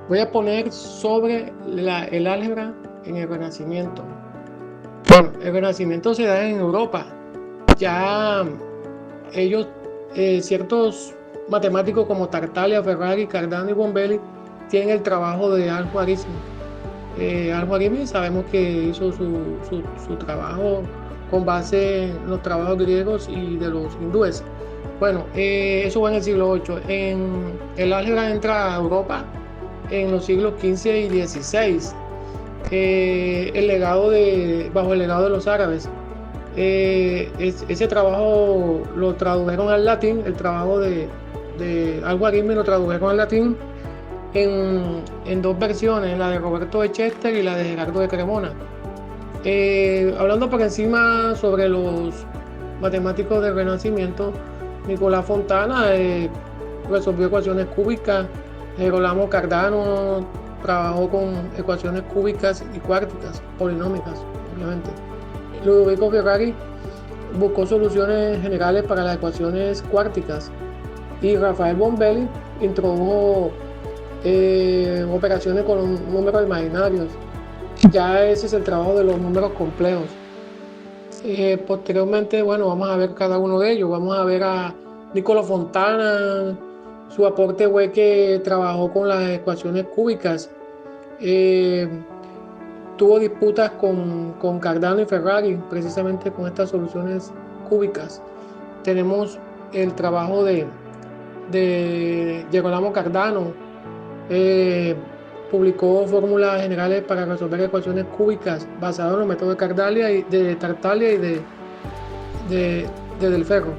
Voy a poner sobre el álgebra en el Renacimiento. Bueno, el Renacimiento se da en Europa. Ya ellos, ciertos matemáticos como Tartaglia, Ferrari, Cardano y Bombelli tienen el trabajo de Al-Khwarizmi. Al-Khwarizmi sabemos que hizo su trabajo con base en los trabajos griegos y de los hindúes. Bueno, eso fue en el siglo VIII. El álgebra entra a Europa en los siglos XV y XVI, bajo el legado de los árabes. Ese trabajo lo tradujeron al latín, el trabajo de Al-Khwarizmi lo tradujeron al latín en dos versiones, la de Roberto de Chester y la de Gerardo de Cremona. Hablando por encima sobre los matemáticos del Renacimiento, Nicolás Fontana resolvió ecuaciones cúbicas, Gerolamo Cardano trabajó con ecuaciones cúbicas y cuárticas, polinómicas, obviamente. Ludovico Ferrari buscó soluciones generales para las ecuaciones cuárticas y Rafael Bombelli introdujo operaciones con los números imaginarios. Ya ese es el trabajo de los números complejos. Posteriormente, bueno, vamos a ver cada uno de ellos. Vamos a ver a Nicolò Fontana. Su aporte fue que trabajó con las ecuaciones cúbicas. Tuvo disputas con Cardano y Ferrari, precisamente con estas soluciones cúbicas. Tenemos el trabajo de Gerolamo Cardano. Publicó fórmulas generales para resolver ecuaciones cúbicas basadas en los métodos de Tartaglia y de Del Ferro.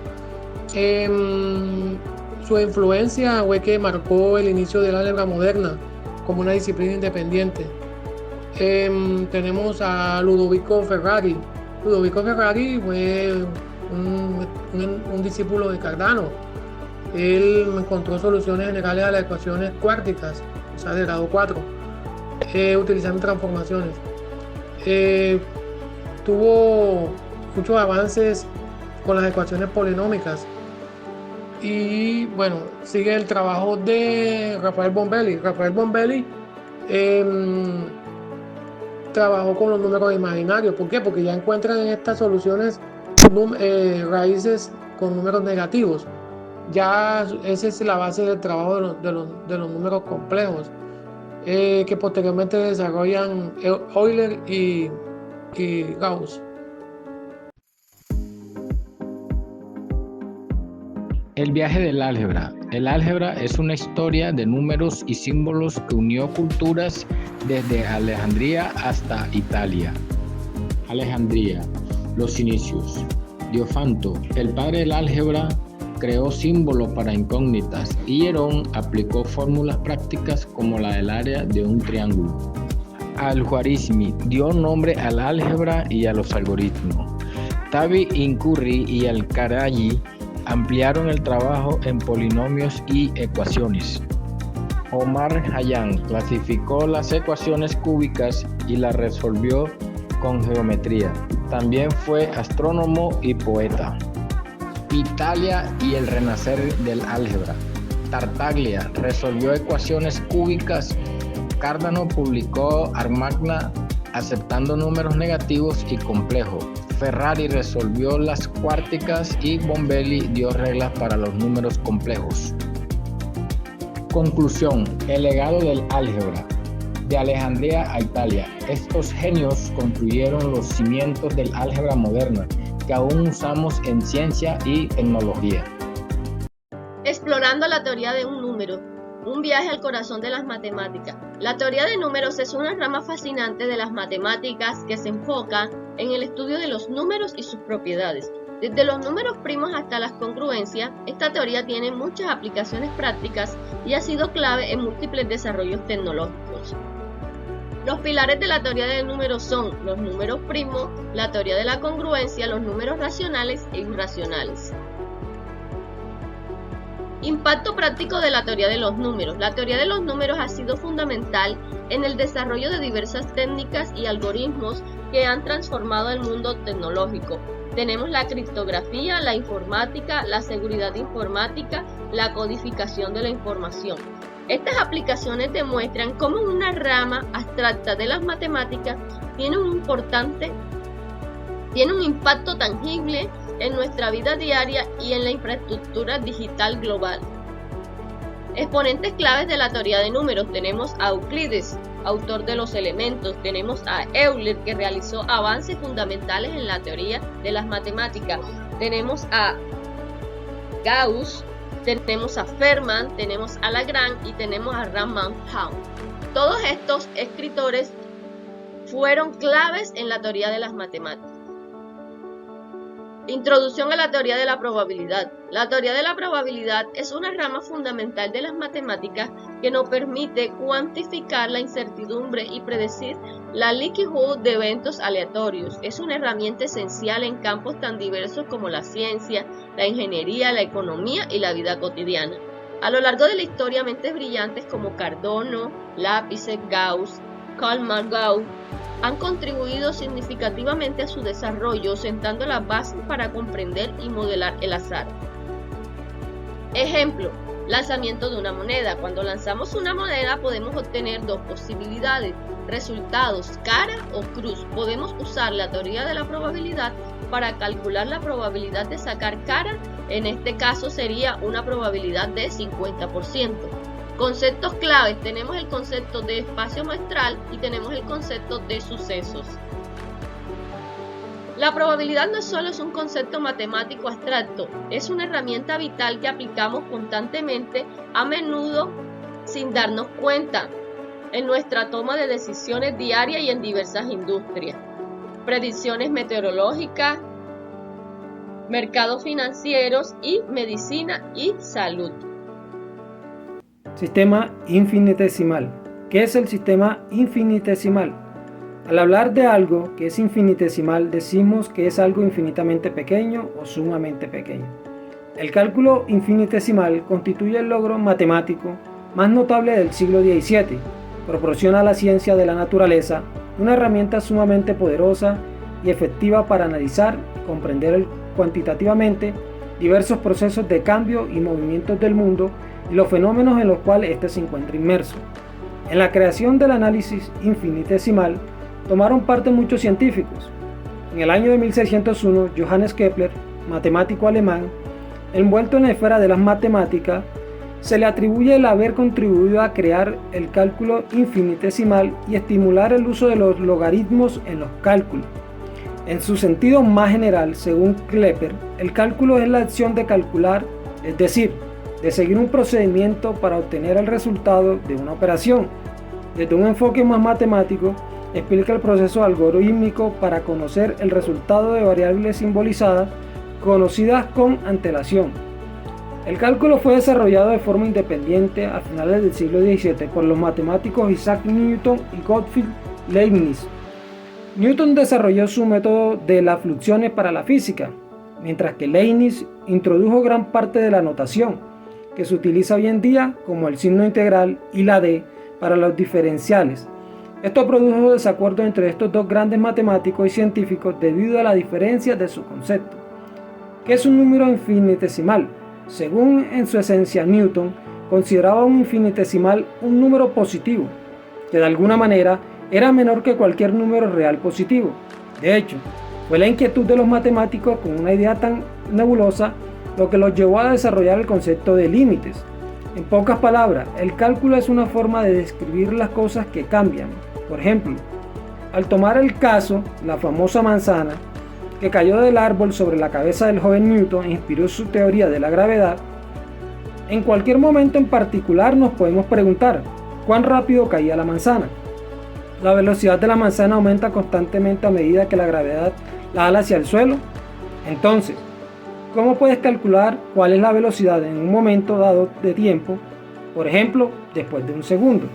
Su influencia fue que marcó el inicio de la álgebra moderna como una disciplina independiente. Tenemos a Ludovico Ferrari. Ludovico Ferrari fue un discípulo de Cardano. Él encontró soluciones generales a las ecuaciones cuárticas, o sea, de grado 4, utilizando transformaciones. Tuvo muchos avances con las ecuaciones polinómicas. Y bueno, sigue el trabajo de Rafael Bombelli. Rafael Bombelli trabajó con los números imaginarios. ¿Por qué? Porque ya encuentran en estas soluciones raíces con números negativos. Ya esa es la base del trabajo de los números complejos, que posteriormente desarrollan Euler y Gauss. El viaje del álgebra. El álgebra es una historia de números y símbolos que unió culturas desde Alejandría hasta Italia. Alejandría. Los inicios. Diofanto, el padre del álgebra, creó símbolos para incógnitas y Herón aplicó fórmulas prácticas como la del área de un triángulo. Al-Khwarizmi dio nombre al álgebra y a los algoritmos. Tabi-in-Curri y Al-Karaji ampliaron el trabajo en polinomios y ecuaciones. Omar Khayyam clasificó las ecuaciones cúbicas y las resolvió con geometría. También fue astrónomo y poeta. Italia y el renacer del álgebra. Tartaglia resolvió ecuaciones cúbicas. Cardano publicó Armagna aceptando números negativos y complejos. Ferrari resolvió las cuárticas y Bombelli dio reglas para los números complejos. Conclusión: el legado del álgebra. De Alejandría a Italia, estos genios construyeron los cimientos del álgebra moderna que aún usamos en ciencia y tecnología. Explorando la teoría de un número, un viaje al corazón de las matemáticas. La teoría de números es una rama fascinante de las matemáticas que se enfoca en el estudio de los números y sus propiedades. Desde los números primos hasta las congruencias, esta teoría tiene muchas aplicaciones prácticas y ha sido clave en múltiples desarrollos tecnológicos. Los pilares de la teoría del número son los números primos, la teoría de la congruencia, los números racionales e irracionales. Impacto práctico de la teoría de los números. La teoría de los números ha sido fundamental en el desarrollo de diversas técnicas y algoritmos que han transformado el mundo tecnológico. Tenemos la criptografía, la informática, la seguridad informática, la codificación de la información. Estas aplicaciones demuestran cómo una rama abstracta de las matemáticas tiene un impacto tangible en nuestra vida diaria y en la infraestructura digital global. Exponentes claves de la teoría de números: tenemos a Euclides, autor de los elementos; tenemos a Euler, que realizó avances fundamentales en la teoría de las matemáticas; tenemos a Gauss, tenemos a Feynman, tenemos a Lagrange y tenemos a Ramanujan. Todos estos escritores fueron claves en la teoría de las matemáticas. Introducción a la teoría de la probabilidad. La teoría de la probabilidad es una rama fundamental de las matemáticas que nos permite cuantificar la incertidumbre y predecir la liquitud de eventos aleatorios. Es una herramienta esencial en campos tan diversos como la ciencia, la ingeniería, la economía y la vida cotidiana. A lo largo de la historia, mentes brillantes como Cardano, Laplace, Gauss, Kolmogorov han contribuido significativamente a su desarrollo, sentando las bases para comprender y modelar el azar. Ejemplo: lanzamiento de una moneda. Cuando lanzamos una moneda podemos obtener dos posibilidades: resultados cara o cruz. Podemos usar la teoría de la probabilidad para calcular la probabilidad de sacar cara. En este caso sería una probabilidad de 50%. Conceptos claves: tenemos el concepto de espacio muestral y tenemos el concepto de sucesos. La probabilidad no solo es un concepto matemático abstracto, es una herramienta vital que aplicamos constantemente, a menudo sin darnos cuenta, en nuestra toma de decisiones diarias y en diversas industrias. Predicciones meteorológicas, mercados financieros y medicina y salud. Sistema infinitesimal. ¿Qué es el sistema infinitesimal? Al hablar de algo que es infinitesimal, decimos que es algo infinitamente pequeño o sumamente pequeño. El cálculo infinitesimal constituye el logro matemático más notable del siglo XVII. Proporciona a la ciencia de la naturaleza una herramienta sumamente poderosa y efectiva para analizar y comprender cuantitativamente diversos procesos de cambio y movimientos del mundo y los fenómenos en los cuales éste se encuentra inmerso. En la creación del análisis infinitesimal tomaron parte muchos científicos. En el año de 1601, Johannes Kepler, matemático alemán, envuelto en la esfera de las matemáticas, se le atribuye el haber contribuido a crear el cálculo infinitesimal y estimular el uso de los logaritmos en los cálculos. En su sentido más general, según Kepler, el cálculo es la acción de calcular, es decir, de seguir un procedimiento para obtener el resultado de una operación. Desde un enfoque más matemático, explica el proceso algorítmico para conocer el resultado de variables simbolizadas, conocidas con antelación. El cálculo fue desarrollado de forma independiente a finales del siglo XVII por los matemáticos Isaac Newton y Gottfried Leibniz. Newton desarrolló su método de las fluxiones para la física, mientras que Leibniz introdujo gran parte de la notación, que se utiliza hoy en día, como el signo integral y la D para los diferenciales. Esto produjo desacuerdos entre estos dos grandes matemáticos y científicos debido a la diferencia de su concepto. ¿Qué es un número infinitesimal? Según en su esencia, Newton consideraba un infinitesimal un número positivo, que de alguna manera era menor que cualquier número real positivo. De hecho, fue la inquietud de los matemáticos con una idea tan nebulosa lo que los llevó a desarrollar el concepto de límites. En pocas palabras, el cálculo es una forma de describir las cosas que cambian. Por ejemplo, al tomar el caso, la famosa manzana, que cayó del árbol sobre la cabeza del joven Newton e inspiró su teoría de la gravedad, en cualquier momento en particular nos podemos preguntar, ¿cuán rápido caía la manzana? La velocidad de la manzana aumenta constantemente a medida que la gravedad la jala hacia el suelo. Entonces, ¿cómo puedes calcular cuál es la velocidad en un momento dado de tiempo? Por ejemplo, después de un segundo.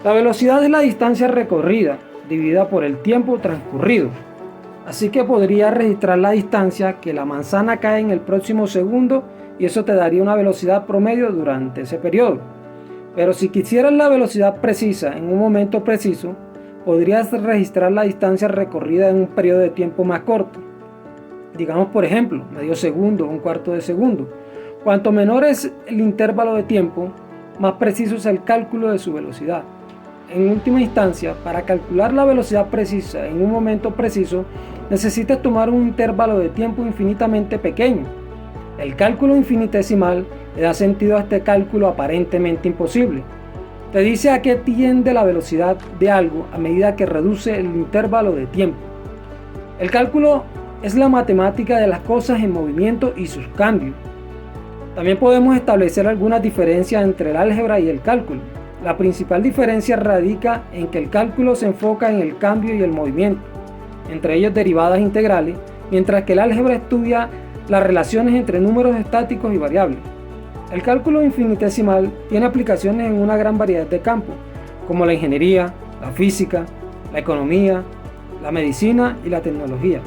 La velocidad es la distancia recorrida dividida por el tiempo transcurrido. Así que podría registrar la distancia que la manzana cae en el próximo segundo y eso te daría una velocidad promedio durante ese periodo. Pero si quisieras la velocidad precisa en un momento preciso, podrías registrar la distancia recorrida en un periodo de tiempo más corto. Digamos, por ejemplo, medio segundo o un cuarto de segundo. Cuanto menor es el intervalo de tiempo, más preciso es el cálculo de su velocidad. En última instancia, para calcular la velocidad precisa en un momento preciso, necesitas tomar un intervalo de tiempo infinitamente pequeño. El cálculo infinitesimal le da sentido a este cálculo aparentemente imposible. Te dice a qué tiende la velocidad de algo a medida que reduce el intervalo de tiempo. El cálculo es la matemática de las cosas en movimiento y sus cambios. También podemos establecer algunas diferencias entre el álgebra y el cálculo. La principal diferencia radica en que el cálculo se enfoca en el cambio y el movimiento, entre ellos derivadas integrales, mientras que el álgebra estudia las relaciones entre números estáticos y variables. El cálculo infinitesimal tiene aplicaciones en una gran variedad de campos, como la ingeniería, la física, la economía, la medicina y la tecnología.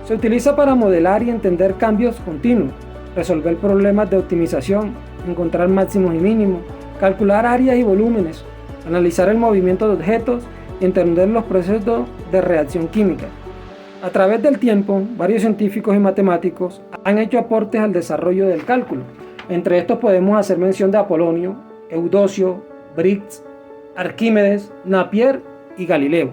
Se utiliza para modelar y entender cambios continuos, resolver problemas de optimización, encontrar máximos y mínimos, calcular áreas y volúmenes, analizar el movimiento de objetos y entender los procesos de reacción química. A través del tiempo, varios científicos y matemáticos han hecho aportes al desarrollo del cálculo. Entre estos podemos hacer mención de Apolonio, Eudocio, Briggs, Arquímedes, Napier y Galileo.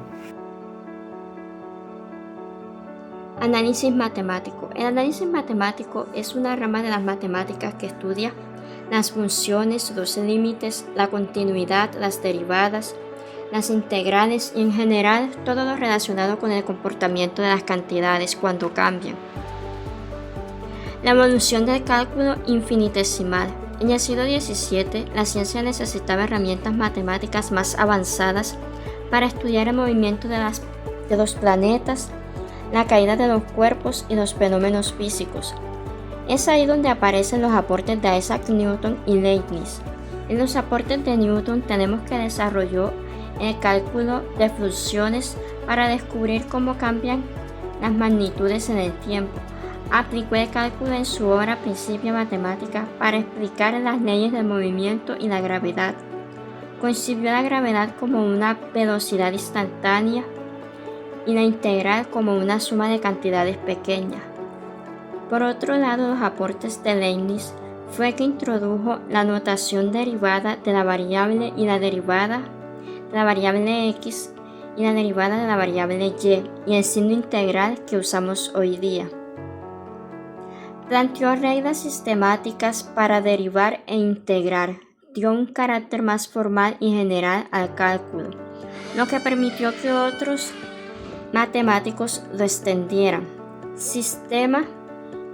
Análisis matemático. El análisis matemático es una rama de las matemáticas que estudia las funciones, los límites, la continuidad, las derivadas, las integrales y en general todo lo relacionado con el comportamiento de las cantidades cuando cambian. La evolución del cálculo infinitesimal. En el siglo XVII, la ciencia necesitaba herramientas matemáticas más avanzadas para estudiar el movimiento de los planetas, la caída de los cuerpos y los fenómenos físicos. Es ahí donde aparecen los aportes de Isaac Newton y Leibniz. En los aportes de Newton tenemos que desarrolló el cálculo de funciones para descubrir cómo cambian las magnitudes en el tiempo. Aplicó el cálculo en su obra Principia Matemática para explicar las leyes del movimiento y la gravedad. Concibió la gravedad como una velocidad instantánea y la integral como una suma de cantidades pequeñas. Por otro lado, los aportes de Leibniz fue que introdujo la notación derivada de la variable y la derivada de la variable x y la derivada de la variable y el signo integral que usamos hoy día. Planteó reglas sistemáticas para derivar e integrar, dio un carácter más formal y general al cálculo, lo que permitió que otros matemáticos lo extendieran. Sistema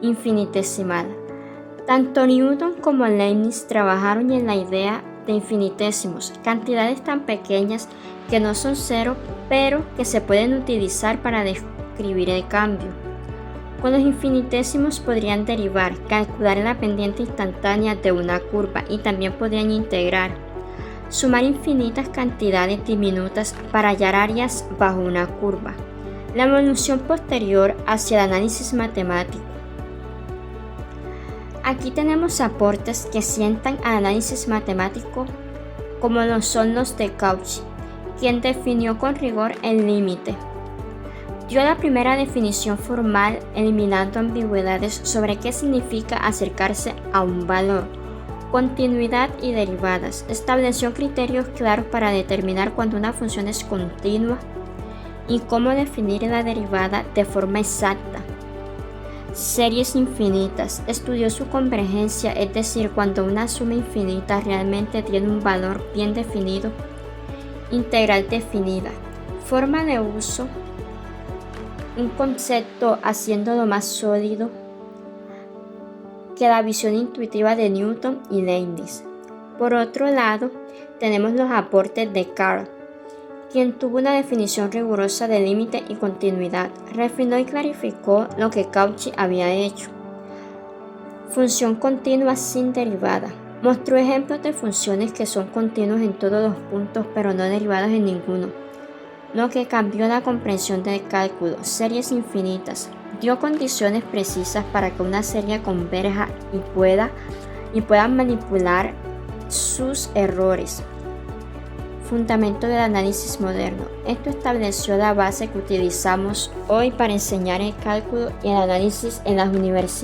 infinitesimal. Tanto Newton como Leibniz trabajaron en la idea de infinitesimos, cantidades tan pequeñas que no son cero, pero que se pueden utilizar para describir el cambio. Con los infinitesimos podrían derivar, calcular la pendiente instantánea de una curva y también podrían integrar, sumar infinitas cantidades diminutas para hallar áreas bajo una curva. La evolución posterior hacia el análisis matemático. Aquí tenemos aportes que sientan al análisis matemático como lo son los de Cauchy, quien definió con rigor el límite. Dio la primera definición formal eliminando ambigüedades sobre qué significa acercarse a un valor, continuidad y derivadas. Estableció criterios claros para determinar cuando una función es continua y cómo definir la derivada de forma exacta. Series infinitas. Estudió su convergencia, es decir, cuando una suma infinita realmente tiene un valor bien definido. Integral definida. Forma de uso. Un concepto haciéndolo más sólido que la visión intuitiva de Newton y Leibniz. Por otro lado, tenemos los aportes de Karl, quien tuvo una definición rigurosa de límite y continuidad, refinó y clarificó lo que Cauchy había hecho. Función continua sin derivada. Mostró ejemplos de funciones que son continuas en todos los puntos pero no derivadas en ninguno. lo que cambió la comprensión del cálculo. Series infinitas. Dio condiciones precisas para que una serie converja y pueda manipular sus errores. Fundamento del análisis moderno. Esto estableció la base que utilizamos hoy para enseñar el cálculo y el análisis en las universidades.